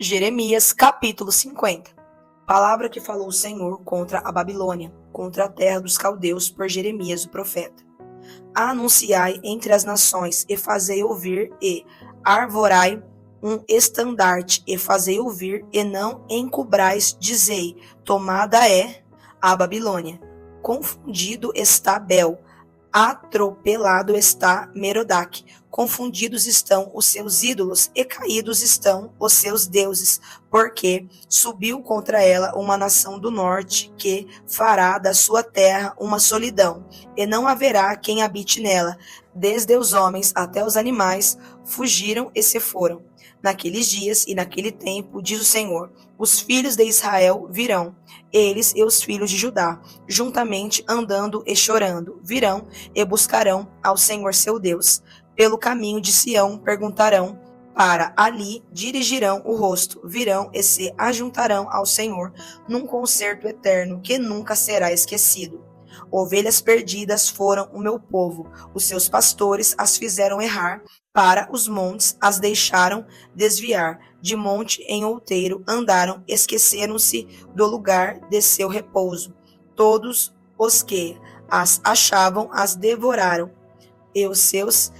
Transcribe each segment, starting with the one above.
Jeremias, capítulo 50. Palavra que falou o Senhor contra a Babilônia, contra a terra dos caldeus, por Jeremias, o profeta. Anunciai entre as nações, e fazei ouvir, e arvorai um estandarte, e fazei ouvir, e não encobrais, dizei, tomada é a Babilônia. Confundido está Bel, atropelado está Merodach, confundidos estão os seus ídolos e caídos estão os seus deuses, porque subiu contra ela uma nação do norte que fará da sua terra uma solidão, e não haverá quem habite nela. Desde os homens até os animais fugiram e se foram. Naqueles dias e naquele tempo, diz o Senhor, os filhos de Israel virão, eles e os filhos de Judá, juntamente andando e chorando, virão e buscarão ao Senhor seu Deus. Pelo caminho de Sião perguntarão, para ali dirigirão o rosto, virão e se ajuntarão ao Senhor num concerto eterno que nunca será esquecido. Ovelhas perdidas foram o meu povo, os seus pastores as fizeram errar, para os montes as deixaram desviar, de monte em outeiro andaram, esqueceram-se do lugar de seu repouso. Todos os que as achavam as devoraram, e os seus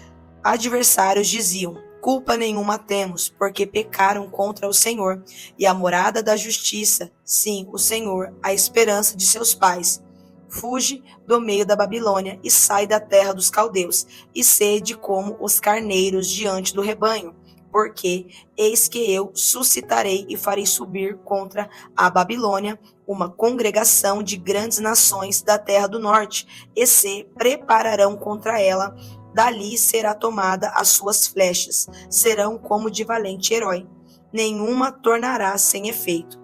adversários diziam, culpa nenhuma temos, porque pecaram contra o Senhor, e a morada da justiça, sim, o Senhor, a esperança de seus pais. Fuge do meio da Babilônia e sai da terra dos caldeus, e sede como os carneiros diante do rebanho, porque eis que eu suscitarei e farei subir contra a Babilônia uma congregação de grandes nações da terra do norte, e se prepararão contra ela. Dali será tomada as suas flechas, serão como de valente herói, nenhuma tornará sem efeito.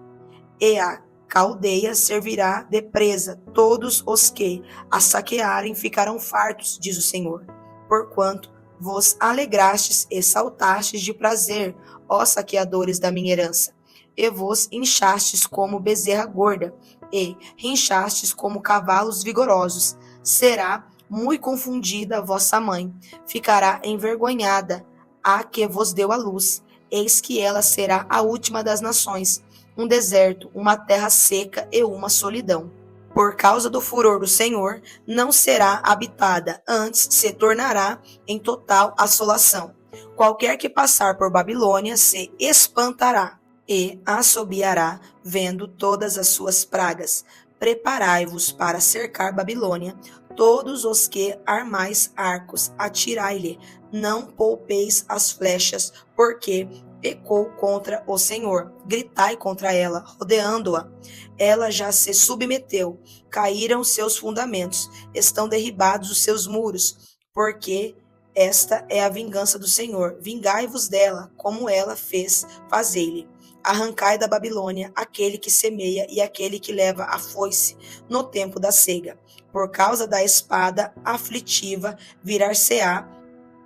E a Caldeia servirá de presa, todos os que a saquearem ficarão fartos, diz o Senhor. Porquanto vos alegrastes e saltastes de prazer, ó saqueadores da minha herança, e vos inchastes como bezerra gorda, e rinchastes como cavalos vigorosos. Será muito confundida vossa mãe, ficará envergonhada a que vos deu a luz, eis que ela será a última das nações, um deserto, uma terra seca e uma solidão. Por causa do furor do Senhor, não será habitada, antes se tornará em total assolação. Qualquer que passar por Babilônia se espantará e assobiará, vendo todas as suas pragas. Preparai-vos para cercar Babilônia, todos os que armais arcos, atirai-lhe, não poupeis as flechas, porque pecou contra o Senhor. Gritai contra ela, rodeando-a. Ela já se submeteu, caíram seus fundamentos, estão derribados os seus muros, porque esta é a vingança do Senhor. Vingai-vos dela, como ela fez, fazei-lhe. Arrancai da Babilônia aquele que semeia e aquele que leva a foice no tempo da cega. Por causa da espada aflitiva virar-se-á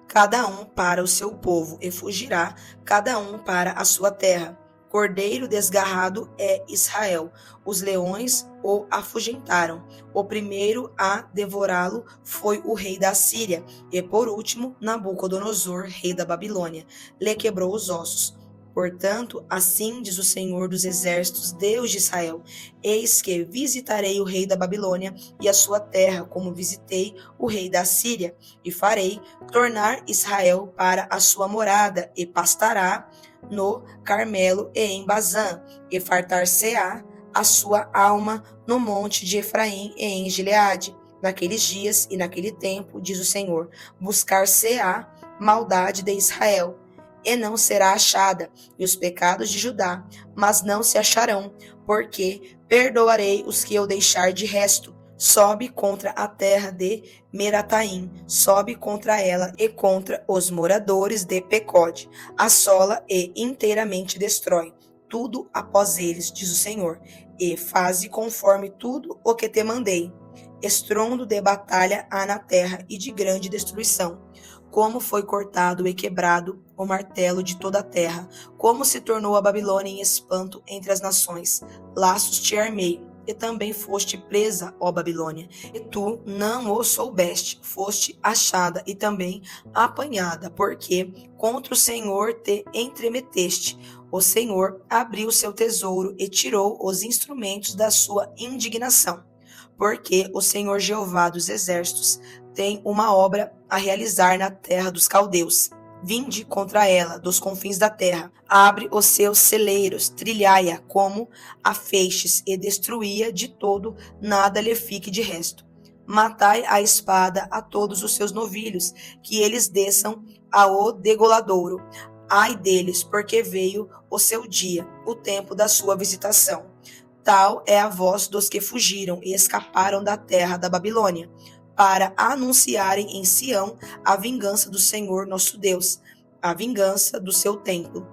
cada um para o seu povo, e fugirá cada um para a sua terra. Cordeiro desgarrado é Israel, os leões o afugentaram. O primeiro a devorá-lo foi o rei da Assíria, e por último Nabucodonosor, rei da Babilônia, lhe quebrou os ossos. Portanto, assim diz o Senhor dos Exércitos, Deus de Israel, eis que visitarei o rei da Babilônia e a sua terra, como visitei o rei da Assíria, e farei tornar Israel para a sua morada, e pastará no Carmelo e em Bazã, e fartar-se-á a sua alma no monte de Efraim e em Gileade. Naqueles dias e naquele tempo, diz o Senhor, buscar-se-á maldade de Israel, e não será achada, e os pecados de Judá, mas não se acharão, porque perdoarei os que eu deixar de resto. Sobe contra a terra de Merataim, sobe contra ela e contra os moradores de Pecode, assola e inteiramente destrói tudo após eles, diz o Senhor, e faze conforme tudo o que te mandei. Estrondo de batalha há na terra e de grande destruição. Como foi cortado e quebrado o martelo de toda a terra, como se tornou a Babilônia em espanto entre as nações. Laços te armei, e também foste presa, ó Babilônia, e tu não o soubeste, foste achada e também apanhada, porque contra o Senhor te entremeteste, O Senhor abriu seu tesouro e tirou os instrumentos da sua indignação, porque o Senhor Jeová dos exércitos tem uma obra a realizar na terra dos caldeus. Vinde contra ela, dos confins da terra. Abre os seus celeiros, trilhai-a como a feixes, e destruí-a de todo, nada lhe fique de resto. Matai a espada a todos os seus novilhos, que eles desçam ao degoladouro. Ai deles, porque veio o seu dia, o tempo da sua visitação. Tal é a voz dos que fugiram e escaparam da terra da Babilônia, para anunciarem em Sião a vingança do Senhor nosso Deus, a vingança do seu templo.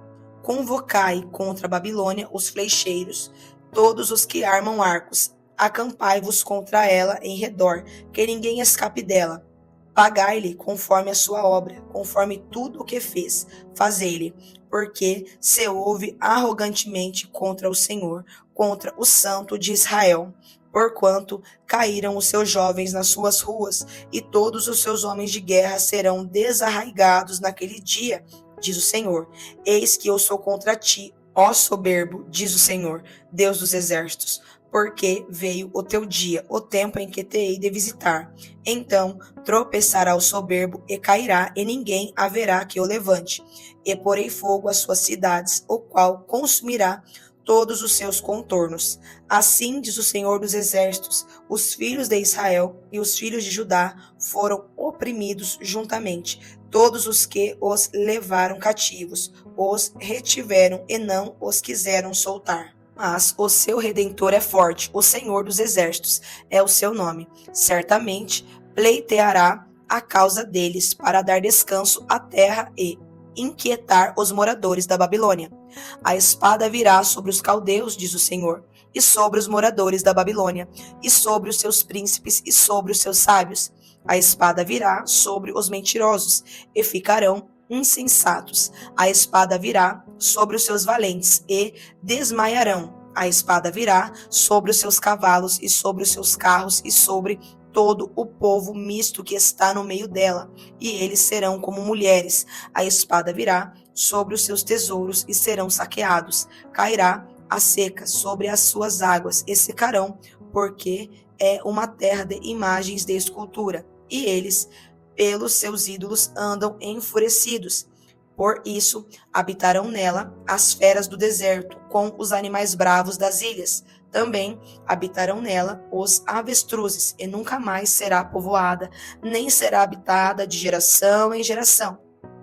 Convocai contra a Babilônia os flecheiros, todos os que armam arcos. Acampai-vos contra ela em redor, que ninguém escape dela. Pagai-lhe conforme a sua obra, conforme tudo o que fez, fazei-lhe, porque se ouve arrogantemente contra o Senhor, contra o Santo de Israel. Porquanto caíram os seus jovens nas suas ruas, e todos os seus homens de guerra serão desarraigados naquele dia, diz o Senhor. Eis que eu sou contra ti, ó soberbo, diz o Senhor, Deus dos exércitos, porque veio o teu dia, o tempo em que te hei de visitar. Então tropeçará o soberbo e cairá, e ninguém haverá que o levante. E porei fogo às suas cidades, o qual consumirá todos os seus contornos. Assim diz o Senhor dos exércitos, os filhos de Israel e os filhos de Judá foram oprimidos juntamente. Todos os que os levaram cativos, os retiveram e não os quiseram soltar. Mas o seu Redentor é forte, o Senhor dos exércitos é o seu nome. Certamente pleiteará a causa deles para dar descanso à terra e inquietar os moradores da Babilônia. A espada virá sobre os caldeus, diz o Senhor, e sobre os moradores da Babilônia, e sobre os seus príncipes e sobre os seus sábios. A espada virá sobre os mentirosos, e ficarão insensatos. A espada virá sobre os seus valentes, e desmaiarão. A espada virá sobre os seus cavalos, e sobre os seus carros, e sobre todo o povo misto que está no meio dela, e eles serão como mulheres. A espada virá sobre os seus tesouros e serão saqueados. Cairá a seca sobre as suas águas e secarão, porque é uma terra de imagens de escultura, e eles, pelos seus ídolos, andam enfurecidos. Por isso, habitarão nela as feras do deserto, com os animais bravos das ilhas. Também habitarão nela os avestruzes, e nunca mais será povoada, nem será habitada de geração em geração,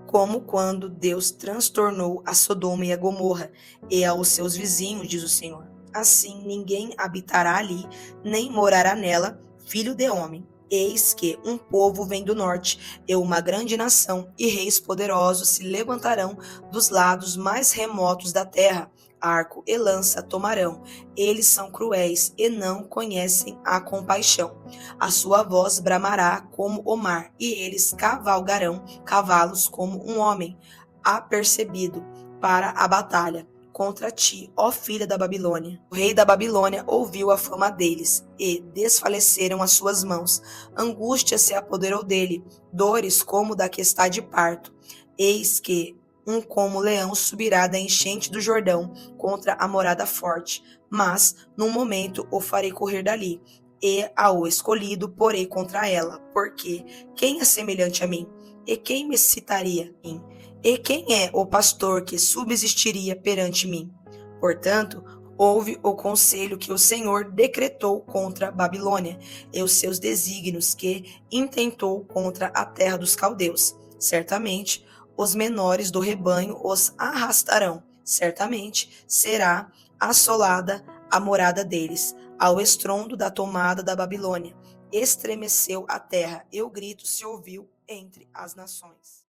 como quando Deus transtornou a Sodoma e a Gomorra, e aos seus vizinhos, diz o Senhor. Assim ninguém habitará ali, nem morará nela, filho de homem. Eis que um povo vem do norte, e uma grande nação, e reis poderosos se levantarão dos lados mais remotos da terra. Arco e lança tomarão. Eles são cruéis e não conhecem a compaixão. A sua voz bramará como o mar, e eles cavalgarão cavalos como um homem apercebido para a batalha contra ti, ó filha da Babilônia. O rei da Babilônia ouviu a fama deles, e desfaleceram as suas mãos. Angústia se apoderou dele, dores como da que está de parto. Eis que um como leão subirá da enchente do Jordão contra a morada forte, mas num momento o farei correr dali, e ao escolhido porei contra ela, porque quem é semelhante a mim? E quem me citaria em? E quem é o pastor que subsistiria perante mim? Portanto, houve o conselho que o Senhor decretou contra a Babilônia, e os seus desígnios que intentou contra a terra dos caldeus. Certamente, os menores do rebanho os arrastarão. Certamente, será assolada a morada deles, ao estrondo da tomada da Babilônia. Estremeceu a terra, e o grito se ouviu entre as nações.